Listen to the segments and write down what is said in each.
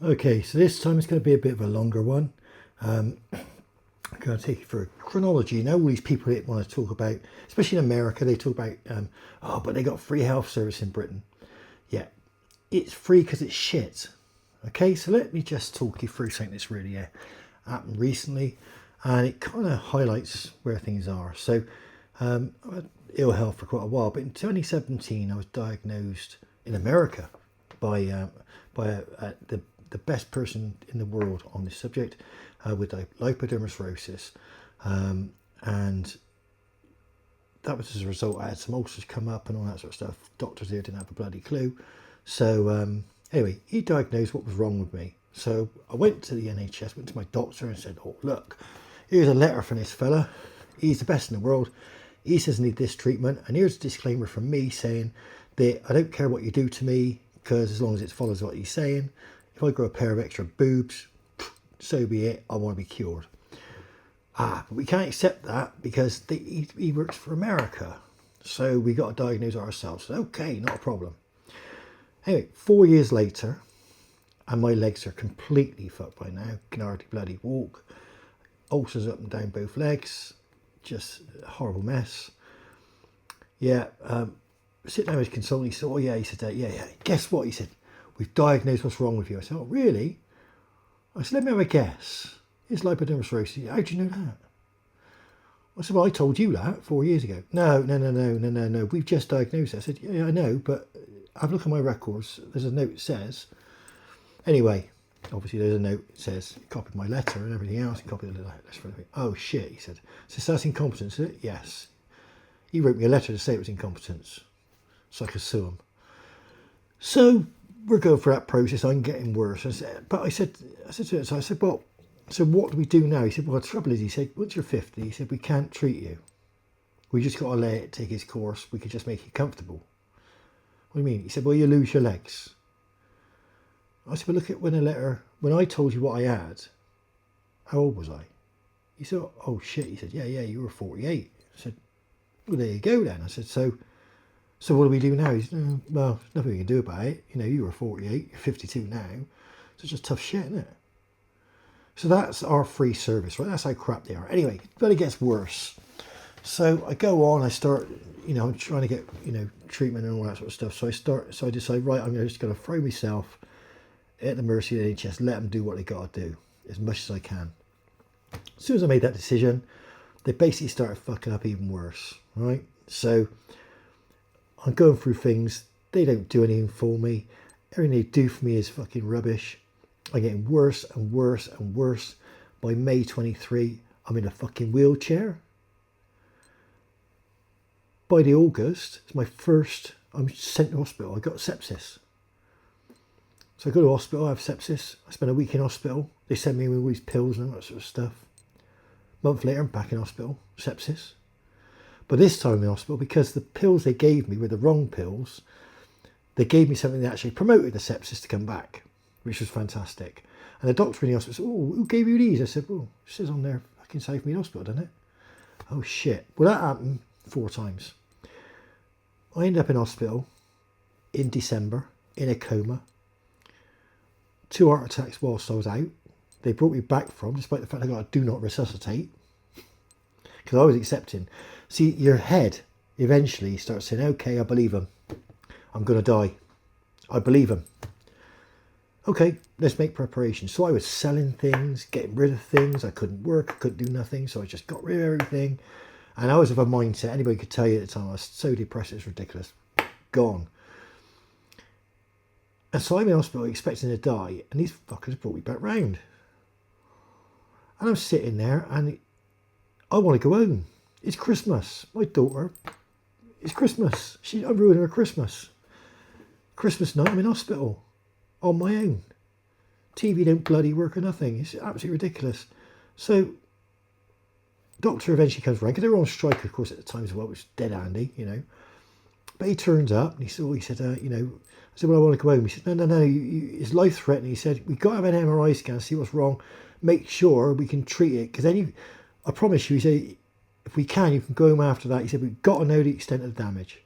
Okay, so this time it's going to be a bit of a longer one. I'm going to take you through a chronology. You know, all these people that want to talk about, especially in America, they talk about, oh, but they got free health service in Britain. Yeah, it's free because it's shit. Okay, so let me just talk you through something that's really happened recently, and it kind of highlights where things are. So, I had ill health for quite a while, but in 2017, I was diagnosed in America by the best person in the world on this subject with lipodermal and that was as a result. I had some ulcers come up and all that sort of stuff. Doctors here didn't have a bloody clue. So anyway, he diagnosed what was wrong with me. So I went to the NHS, went to my doctor and said, oh, look, here's a letter from this fella. He's the best in the world. He says I need this treatment. And here's a disclaimer from me saying that I don't care what you do to me, because as long as it follows what he's saying, if I grow a pair of extra boobs, so be it. I want to be cured. But we can't accept that because he works for America. So we got to diagnose ourselves. Okay, not a problem. Anyway, 4 years later, and my legs are completely fucked by now. Can hardly bloody walk. Ulcers up and down both legs. Just a horrible mess. Yeah, sit down with his consultant. He said, oh yeah, he said, yeah. Guess what? He said, we've diagnosed what's wrong with you. I said, oh really? I said, let me have a guess. It's lipodermal sclerosis. How do you know that? I said, well, I told you that 4 years ago. No. We've just diagnosed it. I said, yeah, I know, but have a look at my records. There's a note that says. Anyway, obviously there's a note that says, he copied my letter and everything else. He copied the letter for me. Oh shit, he said. So that's incompetence, is it? Yes. He wrote me a letter to say it was incompetence, so I could sue him. So we're going through that process. I'm getting worse. I said to him, well, so what do we do now? He said, well, the trouble is, he said, once you're 50, he said, we can't treat you. We just got to let it take its course. We could just make you comfortable. What do you mean? He said, well, you lose your legs. I said, well, look at when I told you what I had, how old was I? He said, oh shit. He said, yeah, you were 48. I said, well, there you go then. I said, so what do we do now? He said, well, there's nothing we can do about it. You know, you were 48, you're 52 now. So it's just tough shit, isn't it? So that's our free service, right? That's how crap they are. Anyway, but it gets worse. So I go on, I start, I'm trying to get, treatment and all that sort of stuff. So I decide, right, I'm just going to throw myself at the mercy of the NHS, let them do what they got to do as much as I can. As soon as I made that decision, they basically started fucking up even worse, right? So I'm going through things. They don't do anything for me. Everything they do for me is fucking rubbish. I'm getting worse and worse and worse. By May 23, I'm in a fucking wheelchair. By the August, it's I'm sent to hospital. I got sepsis. So I go to hospital, I have sepsis. I spend a week in hospital. They send me with all these pills and all that sort of stuff. A month later, I'm back in hospital, sepsis. But this time I'm in hospital because the pills they gave me were the wrong pills. They gave me something that actually promoted the sepsis to come back, which was fantastic. And the doctor in the hospital said, oh, who gave you these? I said, well, it says on there, fucking saved me in hospital, doesn't it? Oh, shit. Well, that happened 4 times. I ended up in hospital in December, in a coma. 2 heart attacks whilst I was out. They brought me back from, despite the fact I got a do not resuscitate. Because I was accepting. See, your head eventually starts saying, okay, I believe him. I'm going to die. I believe him. Okay, let's make preparations. So I was selling things, getting rid of things. I couldn't work, I couldn't do nothing. So I just got rid of everything. And I was of a mindset, anybody could tell you at the time, I was so depressed, it's ridiculous. Gone. And so I'm in hospital expecting to die, and these fuckers brought me back round. And I'm sitting there, and I want to go home. It's Christmas. My daughter, it's Christmas. I'm ruining her Christmas. Christmas night, I'm in hospital. On my own. TV don't bloody work or nothing. It's absolutely ridiculous. So, doctor eventually comes round, because they were on strike, of course, at the time as well, which was dead handy, But he turns up, and he said, I said, well, I want to go home. He said, no, it's life-threatening. He said, we've got to have an MRI scan, see what's wrong, make sure we can treat it. Because then I promise you, he said, if we can, you can go home after that. He said, we've got to know the extent of the damage.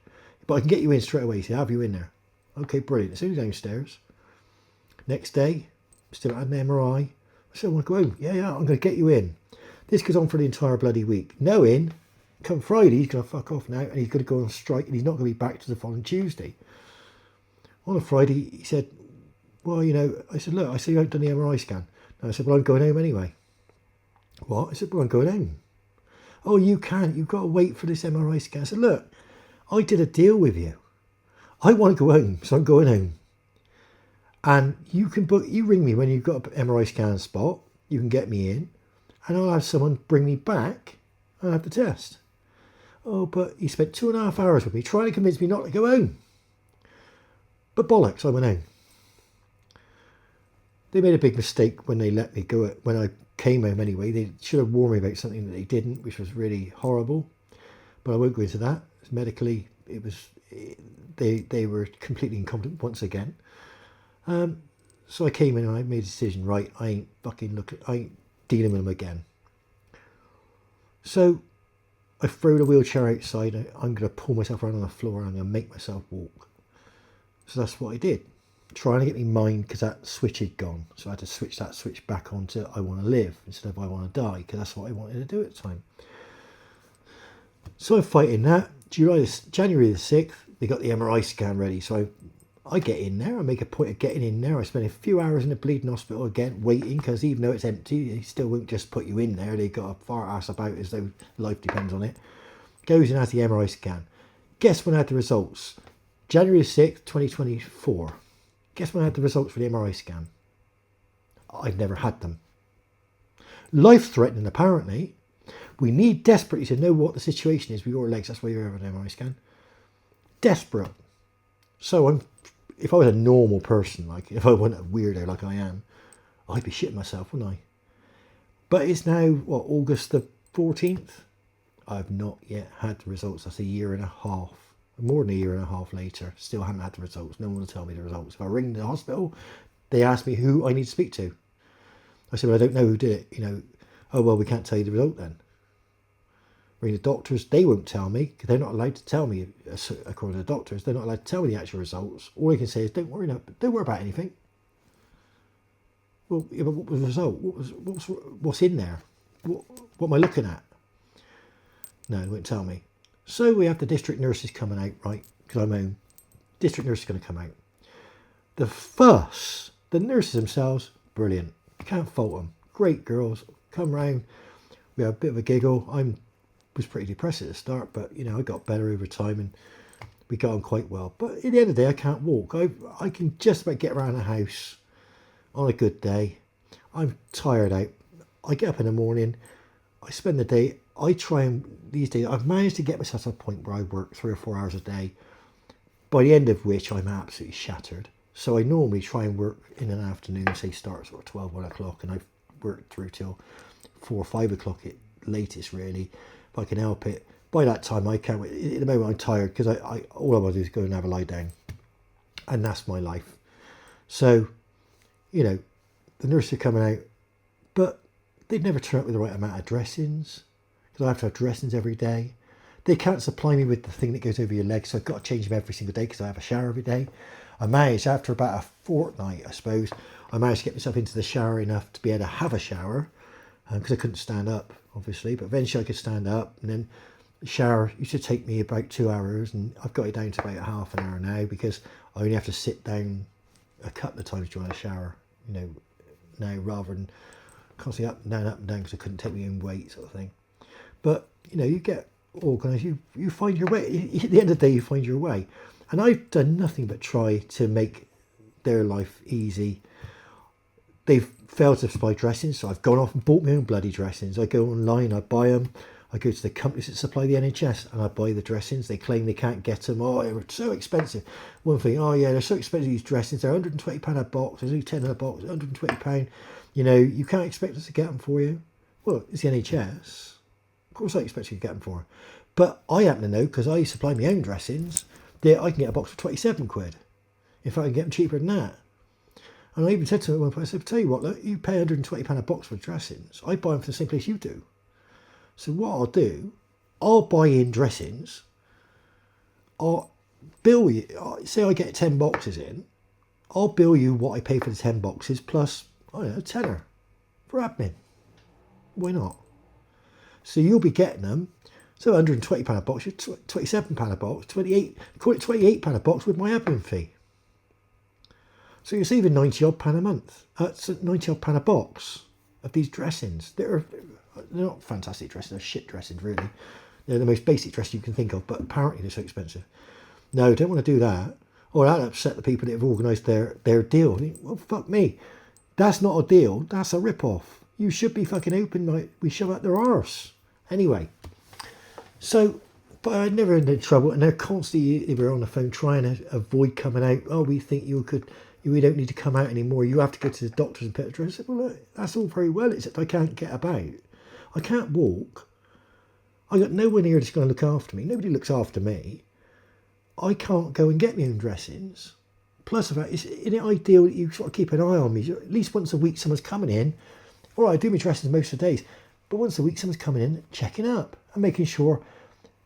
But I can get you in straight away. He said, have you in there? Okay, brilliant. As soon as downstairs. Next day, Still had an MRI. I said, I want to go home. Yeah, I'm going to get you in. This goes on for the entire bloody week. Knowing, come Friday, he's going to fuck off now and he's going to go on strike and he's not going to be back to the following Tuesday. On a Friday, he said, well, I said, look, I see you haven't done the MRI scan. And I said, well, I'm going home anyway. What? I said, well, I'm going home. Oh, you can't. You've got to wait for this MRI scan. I said, look, I did a deal with you. I want to go home, so I'm going home. And you can book, you ring me when you've got an MRI scan spot. You can get me in. And I'll have someone bring me back and have the test. Oh, but he spent 2.5 hours with me trying to convince me not to go home. But bollocks, I went home. They made a big mistake when they let me go. When I came home anyway, they should have warned me about something that they didn't, which was really horrible. But I won't go into that. Medically, it was they were completely incompetent once again. So I came in and I made a decision. Right, I ain't dealing with them again. So I threw the wheelchair outside. I'm going to pull myself around on the floor and I'm going to make myself walk. So that's what I did. Trying to get me mind because that switch had gone. So I had to switch that switch back on to I want to live instead of I want to die, because that's what I wanted to do at the time. So I'm fighting that. January the 6th, they got the MRI scan ready. So I get in there. I make a point of getting in there. I spend a few hours in the bleeding hospital again, waiting, because even though it's empty, they still won't just put you in there. They got a far ass about as though life depends on it. Goes and has the MRI scan. Guess when I had the results? January 6th, 2024. Guess when I had the results for the MRI scan? I've never had them. Life-threatening, apparently. We need desperately to know what the situation is with your legs. That's why you're having an MRI scan. Desperate. So if I was a normal person, like if I wasn't a weirdo like I am, I'd be shitting myself, wouldn't I? But it's now, August the 14th? I've not yet had the results. That's a year and a half. More than a year and a half later, still haven't had the results. No one will tell me the results. If I ring the hospital, they ask me who I need to speak to. I said, well, I don't know who did it. Oh, well, we can't tell you the result then. Ring the doctors, they won't tell me, because they're not allowed to tell me, according to the doctors, they're not allowed to tell me the actual results. All they can say is, don't worry about anything. Well, yeah, but what was the result? What's in there? What am I looking at? No, they won't tell me. So we have the district nurses coming out, right? Because I'm home. District nurse is going to come out. The fuss, the nurses themselves, brilliant. Can't fault them. Great girls. Come round. We have a bit of a giggle. I was pretty depressed at the start, but I got better over time and we got on quite well. But at the end of the day, I can't walk. I can just about get around the house on a good day. I'm tired out. I get up in the morning. I spend the day. I try and, these days, I've managed to get myself to a point where I work 3 or 4 hours a day, by the end of which I'm absolutely shattered. So I normally try and work in an afternoon, say start sort of 12, 1 o'clock, and I've worked through till 4 or 5 o'clock at latest, really, if I can help it. By that time, I can't, at the moment I'm tired, because all I want to do is go and have a lie down. And that's my life. So, the nurses are coming out, but they'd never turn up with the right amount of dressings, because I have to have dressings every day. They can't supply me with the thing that goes over your legs, so I've got to change them every single day because I have a shower every day. I managed, after about a fortnight, I suppose, I managed to get myself into the shower enough to be able to have a shower, because I couldn't stand up, obviously, but eventually I could stand up, and then the shower used to take me about 2 hours, and I've got it down to about half an hour now, because I only have to sit down a couple of times during the shower, now, rather than constantly up and down, because I couldn't take my own weight, sort of thing. But, you get organised, you find your way. At the end of the day, you find your way. And I've done nothing but try to make their life easy. They've failed to supply dressings, so I've gone off and bought my own bloody dressings. I go online, I buy them. I go to the companies that supply the NHS and I buy the dressings. They claim they can't get them. Oh, they're so expensive. One thing, oh yeah, they're so expensive, these dressings. They're £120 a box. There's only 10 in a box, £120. You can't expect us to get them for you. Well, it's the NHS. Of course I expect you to get them for her. But I happen to know, because I supply my own dressings, that I can get a box for 27 quid. In fact, I can get them cheaper than that. And I even said to them at one point, I said, tell you what, look, you pay £120 a box for dressings. I buy them from the same place you do. So what I'll do, I'll buy in dressings. I'll bill you. Say I get 10 boxes in. I'll bill you what I pay for the 10 boxes plus I don't know, tenner for admin. Why not? So you'll be getting them. So £120 a box, you're £27 a box, £28 a box with my admin fee. So you're saving £90 odd a month. That's £90 odd a box of these dressings. They're not fantastic dressings, they're shit dressings really. They're the most basic dress you can think of, but apparently they're so expensive. No, don't want to do that. Or that'll upset the people that have organised their deal. Well, fuck me. That's not a deal, that's a rip-off. You should be fucking open like we shove out their arse. Anyway, so, but I never ended in trouble, and they're constantly, they were on the phone trying to avoid coming out. Oh, we think we don't need to come out anymore. You have to go to the doctors and put a dress. I said, well, look, that's all very well, except I can't get about. I can't walk. I got no one here that's going to look after me. Nobody looks after me. I can't go and get my own dressings. Plus, isn't it ideal that you sort of keep an eye on me? At least once a week, someone's coming in. All right, I do my dressings most of the days, but once a week, someone's coming in, checking up and making sure,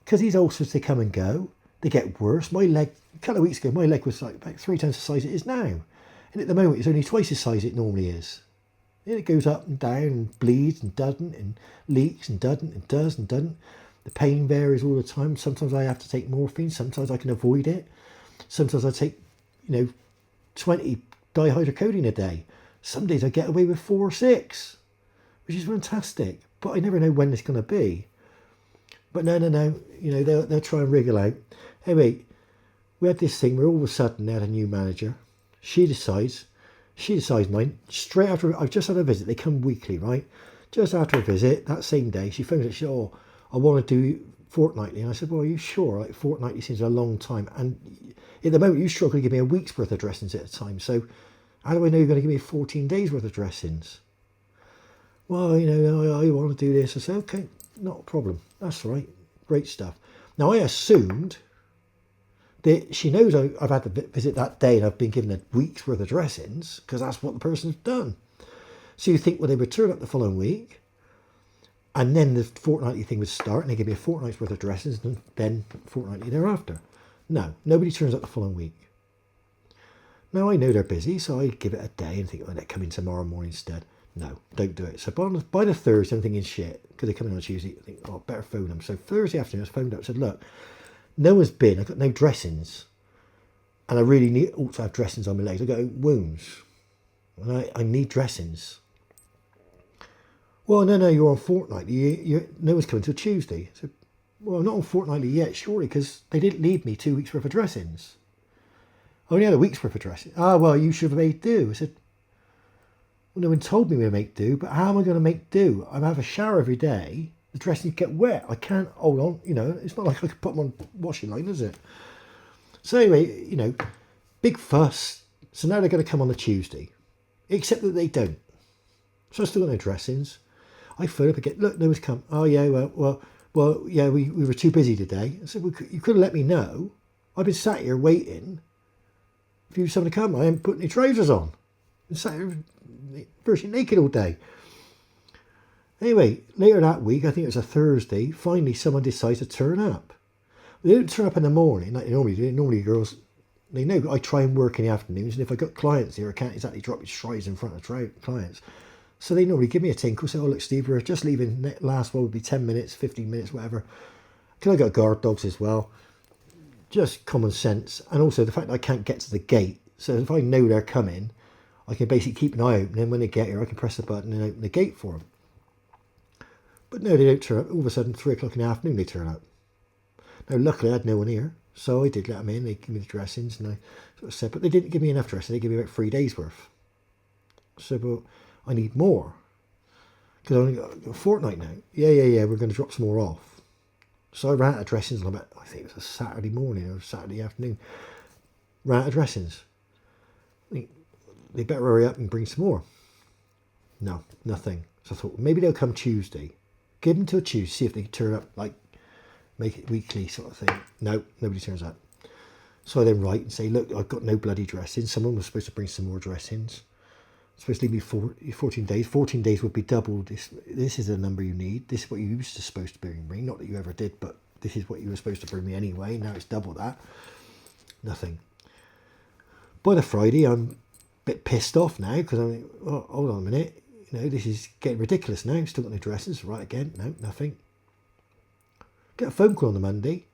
because these ulcers, they come and go, they get worse. My leg, a couple of weeks ago, my leg was like about 3 times the size it is now. And at the moment, it's only twice the size it normally is. And it goes up and down and bleeds and doesn't and leaks and doesn't and does and doesn't. The pain varies all the time. Sometimes I have to take morphine. Sometimes I can avoid it. Sometimes I take, 20 dihydrocodone a day. Some days I get away with 4 or 6, which is fantastic. But I never know when it's going to be. But no. They'll try and wriggle out. Anyway, we had this thing where all of a sudden they had a new manager. She decides mine, straight after, I've just had a visit. They come weekly, right? Just after a visit, that same day, she phoned and she said, oh, I want to do fortnightly. And I said, well, are you sure? Like, fortnightly seems a long time. And at the moment, you struggle to give me a week's worth of dressings at a time. So how do I know you're going to give me 14 days worth of dressings? Well, I want to do this. I said, okay, not a problem. That's right. Great stuff. Now, I assumed that she knows I've had the visit that day and I've been given a week's worth of dressings because that's what the person's done. So you think, well, they would turn up the following week and then the fortnightly thing would start and they give me a fortnight's worth of dressings and then fortnightly thereafter. No, nobody turns up the following week. Now, I know they're busy, so I give it a day and think, oh, they're coming tomorrow morning instead. No, don't do it. So by the Thursday, I'm thinking shit, because they come in on Tuesday. I think, oh, better phone them. So Thursday afternoon, I phoned up and said, look, no one's been. I've got no dressings. And I really ought to have dressings on my legs. I've got wounds. And I need dressings. Well, no, you're on fortnightly. No one's coming till Tuesday. I said, well, I'm not on fortnightly yet, surely, because they didn't leave me 2 weeks worth of dressings. I only had a week's worth of dressings. Ah, well, you should have made do. I said, well, no one told me we make do, but how am I going to make do? I have a shower every day. The dressings get wet. I can't hold on. It's not like I could put them on washing line, is it? So anyway, big fuss. So now they're going to come on the Tuesday, except that they don't. So I still got no dressings. I phone up again. Look, no one's come. Oh yeah, well, yeah, we were too busy today. I said, well, you could have let me know. I've been sat here waiting for someone to come. I haven't put any trousers on. I've been sat here virtually naked all day. Anyway, later that week, I think it was a Thursday, finally someone decides to turn up. They don't turn up in the morning like they normally do. Normally girls, they know I try and work in the afternoons, and if I've got clients here, I can't exactly drop my strides in front of clients. So they normally give me a tinkle, say, oh look Steve, we're just leaving, last one would be 10 minutes, 15 minutes, whatever. Because I got guard dogs as well. Just common sense. And also the fact that I can't get to the gate. So if I know they're coming, I can basically keep an eye open, and when they get here, I can press the button and open the gate for them. But no, they don't turn up. All of a sudden, 3 o'clock in the afternoon, they turn up. Now, luckily, I had no one here, so I did let them in. They gave me the dressings, and I sort of said, but they didn't give me enough dressing. They gave me about 3 days' worth. So, but I need more. Because I only got a fortnight now. Yeah, we're going to drop some more off. So I ran out of dressings on about, I think it was a Saturday morning or Saturday afternoon. Ran out of dressings. I think they better hurry up and bring some more. No, nothing. So I thought, maybe they'll come Tuesday. Give them till Tuesday, see if they can turn up, like, make it weekly sort of thing. No, nobody turns up. So I then write and say, look, I've got no bloody dressings. Someone was supposed to bring some more dressings. Supposed to leave me 14 days. 14 days would be double. This is the number you need. This is what you used to supposed to bring me. Not that you ever did, but this is what you were supposed to bring me anyway. Now it's double that. Nothing. By the Friday, I'm bit pissed off now because I'm like, oh, hold on a minute. This is getting ridiculous now. Still got no dresses. Right again. No, nothing. Get a phone call on the Monday.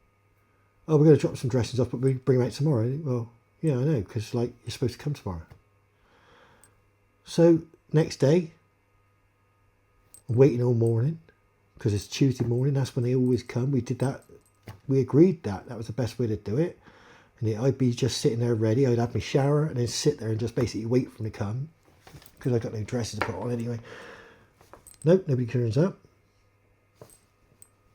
Oh, we're going to drop some dressings off, but we bring them out tomorrow. Well, yeah, I know, because you're supposed to come tomorrow. So next day, I'm waiting all morning because it's Tuesday morning. That's when they always come. We did that. We agreed that was the best way to do it. And I'd be just sitting there ready. I'd have my shower and then sit there and just basically wait for them to come because I got no dresses to put on anyway. Nope, nobody turns up.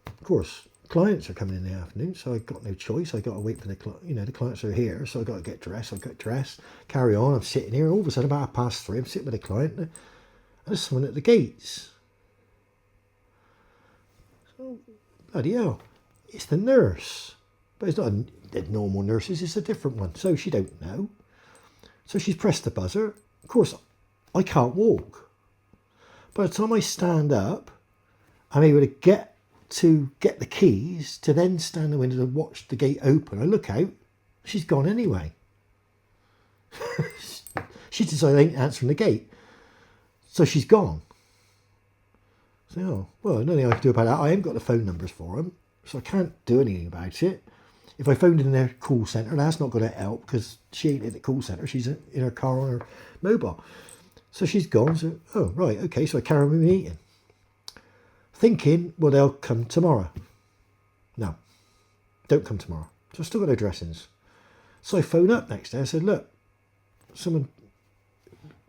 Of course, clients are coming in the afternoon, so I got no choice. I got to wait for the clients are here, so I got to get dressed. I got dressed, carry on. I'm sitting here. All of a sudden, about 3:30, I'm sitting with a client, and there's someone at the gates. So bloody hell, it's the nurse, but it's not the normal nurses. It's a different one. So she don't know. So she's pressed the buzzer. Of course, I can't walk. By the time I stand up, I'm able to get the keys to then stand in the window and watch the gate open. I look out, she's gone anyway. She decided I ain't answering the gate. So she's gone. So, oh, well, nothing I can do about that. I haven't got the phone numbers for them, so I can't do anything about it. If I phoned in their call centre, that's not going to help because she ain't in the call centre. She's in her car on her mobile. So she's gone. So, oh, right, okay. So I carry on with my meeting. Thinking, well, they'll come tomorrow. No, don't come tomorrow. So I've still got no dressings. So I phone up next day. I said, look, someone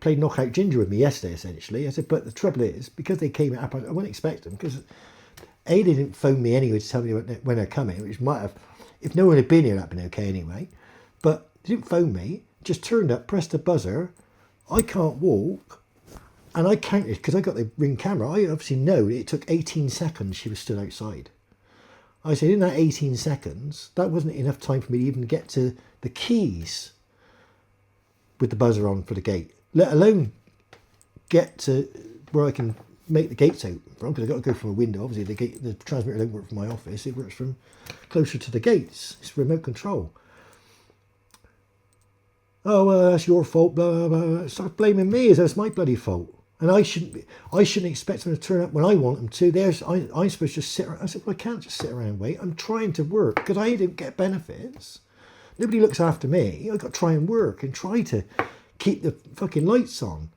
played knockout ginger with me yesterday, essentially. I said, but the trouble is, because they came at, I wouldn't expect them, because they didn't phone me anyway to tell me when they're coming, which might have, if no one had been here, that'd been okay anyway. But they didn't phone me, just turned up, pressed the buzzer. I can't walk. And I counted, because I got the Ring camera, I obviously know it took 18 seconds she was still outside. I said, in that 18 seconds, that wasn't enough time for me to even get to the keys with the buzzer on for the gate, let alone get to where I can make the gates open from, because I've got to go from a window. Obviously, the transmitter don't work from my office. It works from closer to the gates. It's remote control. Oh, that's your fault, blah, blah, blah. Start blaming me as though it's my bloody fault. And I shouldn't expect them to turn up when I want them to. I'm supposed to just sit around. I said, well, I can't just sit around and wait. I'm trying to work because I don't get benefits. Nobody looks after me. I've got to try and work and try to keep the fucking lights on.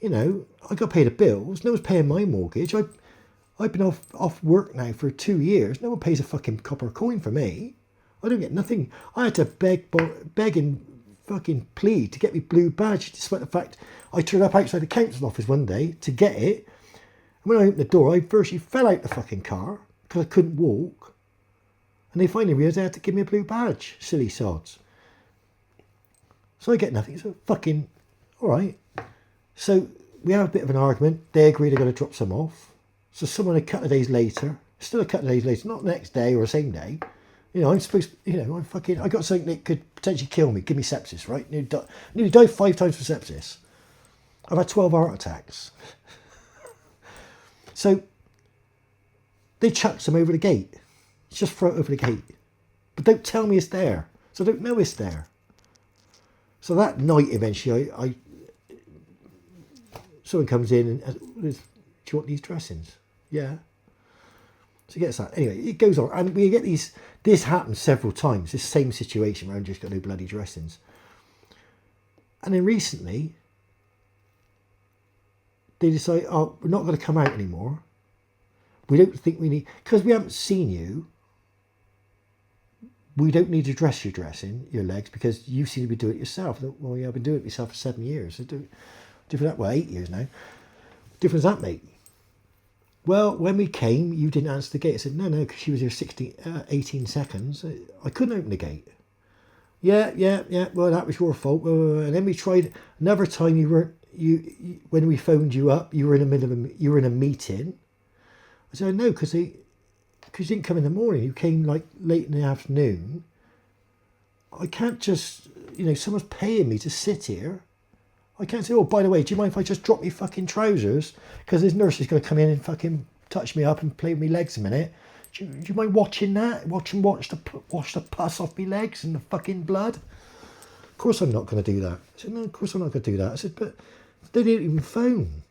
I got to pay the bills. No one's paying my mortgage. I've been off work now for 2 years. No one pays a fucking copper coin for me. I don't get nothing. I had to beg and fucking plead to get me blue badge, despite the fact I turned up outside the council office one day to get it. And when I opened the door, I virtually fell out the fucking car because I couldn't walk. And they finally realised they had to give me a blue badge. Silly sods. So I get nothing. So fucking, all right. So we have a bit of an argument. They agree they're going to drop some off. So someone a couple of days later, still a couple of days later, not the next day or the same day, I'm supposed to, I got something that could potentially kill me, give me sepsis, right? Nearly died 5 times for sepsis. I've had 12 heart attacks. So they chuck some over the gate. Just throw it over the gate. But don't tell me it's there. So I don't know it's there. So that night, eventually, someone comes in and, do you want these dressings? Yeah. So he gets that. Anyway, it goes on. And we get this happens several times, this same situation where I've just got no bloody dressings. And then recently, they decide, oh, we're not going to come out anymore. We don't think we need, because we haven't seen you, we don't need to dress your dressing, your legs, because you seem to be doing it yourself. Well, yeah, I've been doing it myself for 7 years. So different that way, 8 years now. What difference does that make? Well, when we came, you didn't answer the gate. I said, no, because she was here 18 seconds. I couldn't open the gate. Yeah, well, that was your fault. And then we tried another time when we phoned you up, you were in a meeting. I said, no, because you didn't come in the morning. You came like late in the afternoon. I can't just, someone's paying me to sit here. I can't say, oh, by the way, do you mind if I just drop your fucking trousers? Because this nurse is going to come in and fucking touch me up and play with my legs a minute. Do you mind watching that? Watch the pus off my legs and the fucking blood? Of course I'm not going to do that. I said, no, of course I'm not going to do that. I said, but they didn't even phone.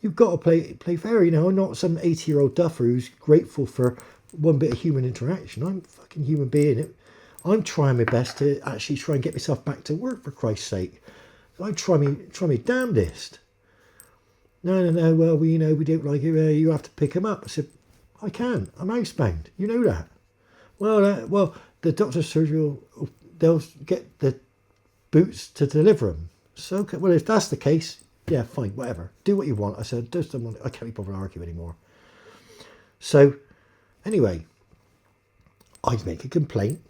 You've got to play fair. You know, I'm not some 80-year-old duffer who's grateful for one bit of human interaction. I'm a fucking human being. I'm trying my best to actually try and get myself back to work, for Christ's sake. I try me damnedest. No. Well, we don't like it. You have to pick him up. I said, I can't. I'm housebound. You know that. Well, the doctor's surgery they'll get the boots to deliver them. So, okay, well, if that's the case, yeah, fine, whatever. Do what you want. I said, I can't be bothered to argue anymore. So, anyway, I'd make a complaint,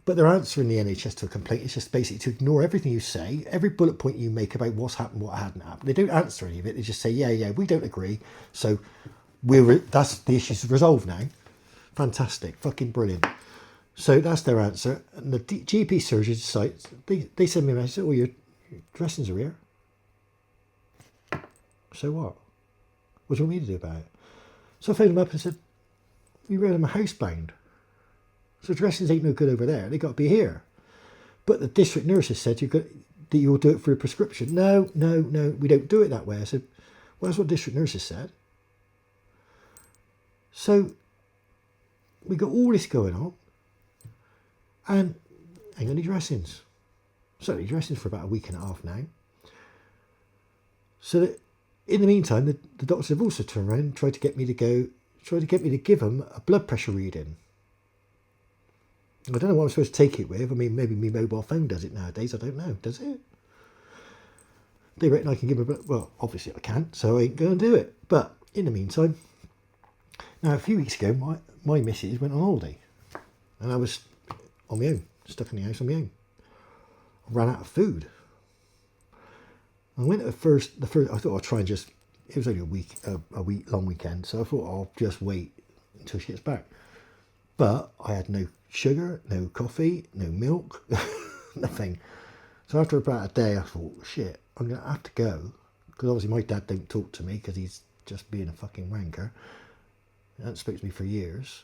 but their answer in the NHS to a complaint is just basically to ignore everything you say, every bullet point you make about what's happened, what hadn't happened. They don't answer any of it. They just say, yeah, we don't agree. So, that's the issue's resolved now. Fantastic, fucking brilliant. So that's their answer. And the GP surgeon decides, they send me a message, your dressings are here. So what? What do you want me to do about it? So I phoned them up and said, we read them a housebound. So dressings ain't no good over there. They got to be here. But the district nurse has said that you'll do it for a prescription. No, we don't do it that way. I said, well, that's what district nurse has said. So we got all this going on. And ain't got any dressings. Certainly dressings for about a week and a half now. So that in the meantime, the doctors have also turned around and tried to get me to give them a blood pressure reading. I don't know what I'm supposed to take it with. I mean, maybe my mobile phone does it nowadays. I don't know. Does it? They reckon I can give them well, obviously I can't, so I ain't going to do it. But in the meantime, now a few weeks ago, my missus went on holiday. And I was on my own, stuck in the house on my own. I ran out of food. I went at the first, I thought I'd try and just, it was only a week long weekend, so I thought I'll just wait until she gets back. But I had no sugar, no coffee, no milk, nothing. So after about a day, I thought, shit, I'm going to have to go. Because obviously my dad don't talk to me because he's just being a fucking wanker. He hasn't spoken to me for years.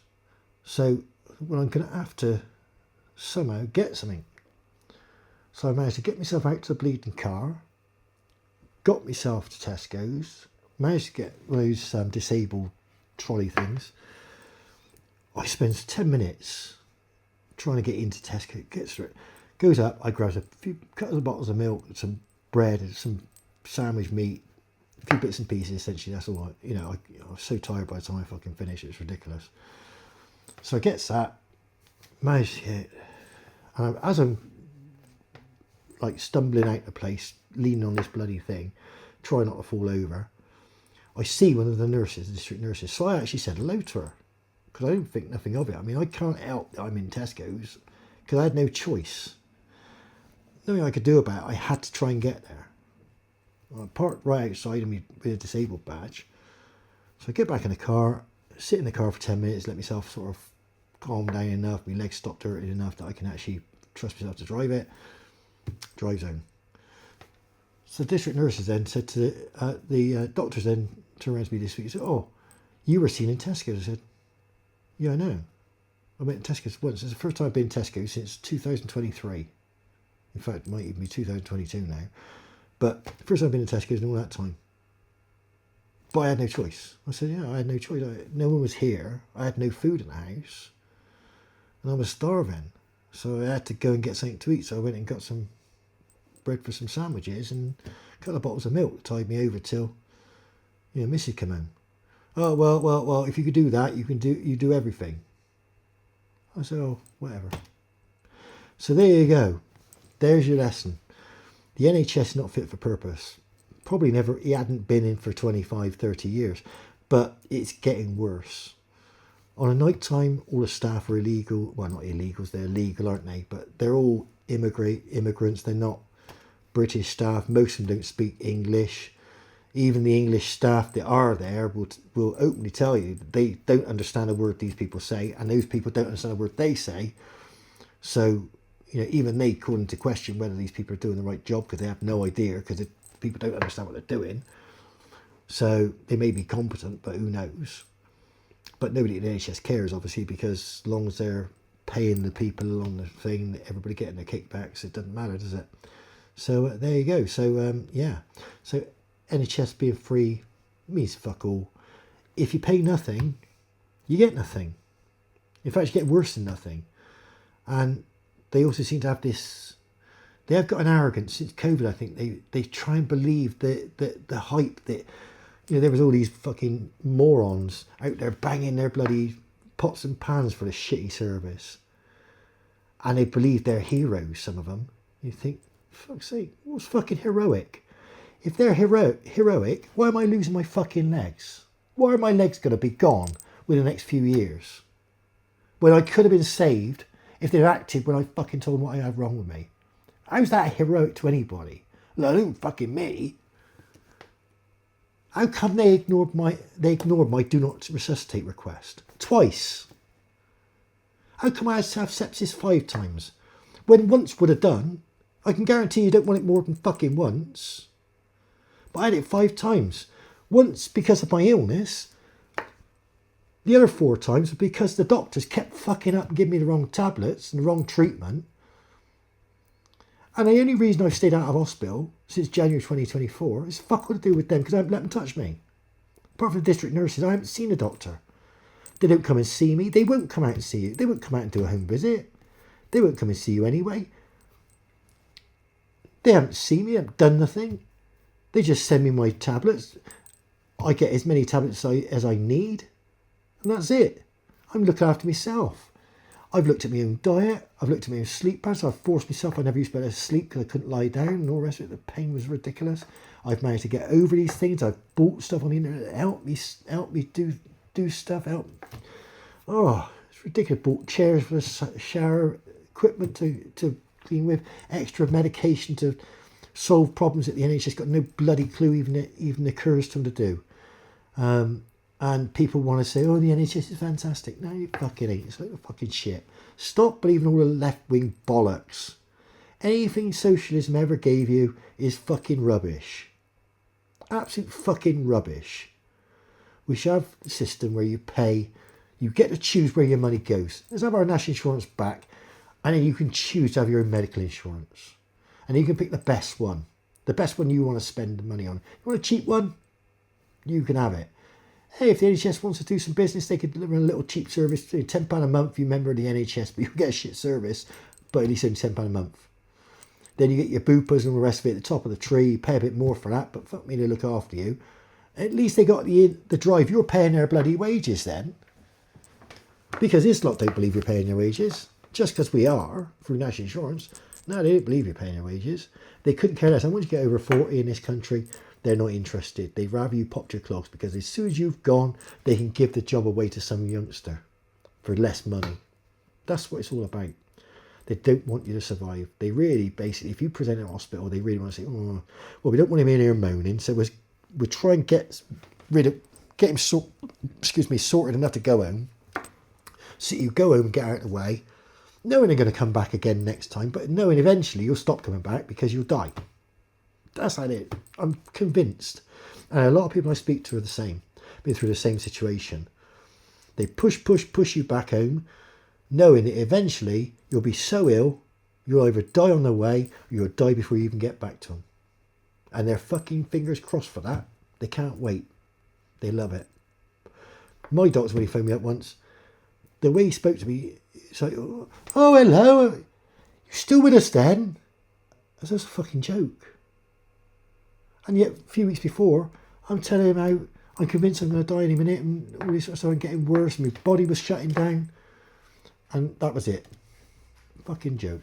So, well, I'm going to have to somehow get something. So I managed to get myself out to the bleeding car, got myself to Tesco's, managed to get one of those disabled trolley things. I spend 10 minutes trying to get into Tesco, gets through it, goes up, I grab a couple of bottles of milk, some bread and some sandwich meat, a few bits and pieces, essentially, that's all I was so tired by the time I fucking finished, it was ridiculous. So I get that, managed to get, and as I'm like stumbling out the place, leaning on this bloody thing, trying not to fall over, I see one of the nurses, the district nurses. So I actually said hello to her, because I don't think nothing of it. I mean, I can't help that I'm in Tesco's, because I had no choice. Nothing I could do about it. I had to try and get there. I parked right outside of me with a disabled badge. So I get back in the car, sit in the car for 10 minutes, let myself sort of calm down enough, my legs stop hurting enough that I can actually trust myself to drive it. Drive zone. So the district nurses then said to the doctors then turned around to me this week and said, oh, you were seen in Tesco's. I said, yeah, I know. I went to Tesco's once. It's the first time I've been to Tesco's since 2023. In fact, it might even be 2022 now. But the first time I've been to Tesco's in all that time. But I had no choice. I said, yeah, I had no choice. No one was here. I had no food in the house. And I was starving. So I had to go and get something to eat. So I went and got some bread for some sandwiches and a couple of bottles of milk, tied me over till, Missy come home. Oh, well, if you could do that, you do everything. I said, oh, whatever. So there you go. There's your lesson. The NHS is not fit for purpose. Probably never, he hadn't been in for 25, 30 years, but it's getting worse. On a night time, all the staff are illegal. Well, not illegals, they're legal, aren't they? But they're all immigrants. They're not British staff. Most of them don't speak English. Even the English staff that are there will openly tell you that they don't understand a word these people say, and those people don't understand a word they say. So, even they call into question whether these people are doing the right job, because they have no idea, because people don't understand what they're doing. So they may be competent, but who knows? But nobody at the NHS cares, obviously, because as long as they're paying the people on the thing, everybody getting their kickbacks. It doesn't matter, does it? So there you go. So yeah, so NHS being free means fuck all. If you pay nothing, you get nothing. In fact, you get worse than nothing. And they also seem to have this, they have got an arrogance since COVID. I think they try and believe the hype that, you know, there was all these fucking morons out there banging their bloody pots and pans for the shitty service. And they believe they're heroes, some of them. You think, for fuck's sake, what's fucking heroic? If they're heroic, why am I losing my fucking legs? Why are my legs going to be gone within the next few years? When I could have been saved if they'd acted when I fucking told them what I had wrong with me. How's that heroic to anybody? Let alone fucking me. How come they ignored my do not resuscitate request twice? How come I had to have sepsis 5 times? When once would have done, I can guarantee you don't want it more than fucking once. But I had it 5 times. Once because of my illness. The other 4 times were because the doctors kept fucking up and giving me the wrong tablets and the wrong treatment. And the only reason I've stayed out of hospital since January 2024 is fuck all to do with them because I haven't let them touch me. Apart from the district nurses, I haven't seen a doctor. They don't come and see me. They won't come out and see you. They won't come out and do a home visit. They won't come and see you anyway. They haven't seen me. They haven't done nothing. They just send me my tablets. I get as many tablets as I need. And that's it. I'm looking after myself. I've looked at my own diet. I've looked at my own sleep patterns. I've forced myself. I never used to be able to sleep because I couldn't lie down and all the rest of it. The pain was ridiculous. I've managed to get over these things. I've bought stuff on the internet that help me do stuff. Oh, it's ridiculous. Bought chairs for the shower, equipment to clean with, extra medication to solve problems that the NHS got no bloody clue even occurs to them to do. And people want to say, oh, the NHS is fantastic. No, you fucking ain't. It's like fucking shit. Stop believing all the left-wing bollocks. Anything socialism ever gave you is fucking rubbish. Absolute fucking rubbish. We should have a system where you pay, you get to choose where your money goes. Let's have our national insurance back, and then you can choose to have your own medical insurance. And you can pick the best one. The best one you want to spend the money on. You want a cheap one? You can have it. Hey, if the NHS wants to do some business, they could deliver a little cheap service. £10 a month, you member of the NHS, but you'll get a shit service, but at least only £10 a month. Then you get your boopers and the rest of it at the top of the tree. You pay a bit more for that, but fuck me, they look after you. At least they got the drive. You're paying their bloody wages then. Because this lot don't believe you're paying their wages. Just because we are, through national insurance. No, they don't believe you're paying their wages. They couldn't care less. And once you get over 40 in this country, they're not interested. They'd rather you pop your clogs because as soon as you've gone, they can give the job away to some youngster for less money. That's what it's all about. They don't want you to survive. They really, basically, if you present in a hospital, they really want to say, oh, well, we don't want him in here moaning, so we'll try and get him sorted enough to go home. So you go home and get out of the way, knowing they're going to come back again next time, but knowing eventually you'll stop coming back because you'll die. That's like it. I'm convinced. And a lot of people I speak to are the same. Been through the same situation. They push you back home, knowing that eventually you'll be so ill, you'll either die on the way, or you'll die before you even get back to them. And they're fucking fingers crossed for that. They can't wait. They love it. My doctor, when he phoned me up once, the way he spoke to me, it's like, oh, hello, you still with us then? That's a fucking joke. And yet, a few weeks before, I'm telling him how I'm convinced I'm going to die any minute and all this sort of stuff, and getting worse, and my body was shutting down. And that was it. Fucking joke.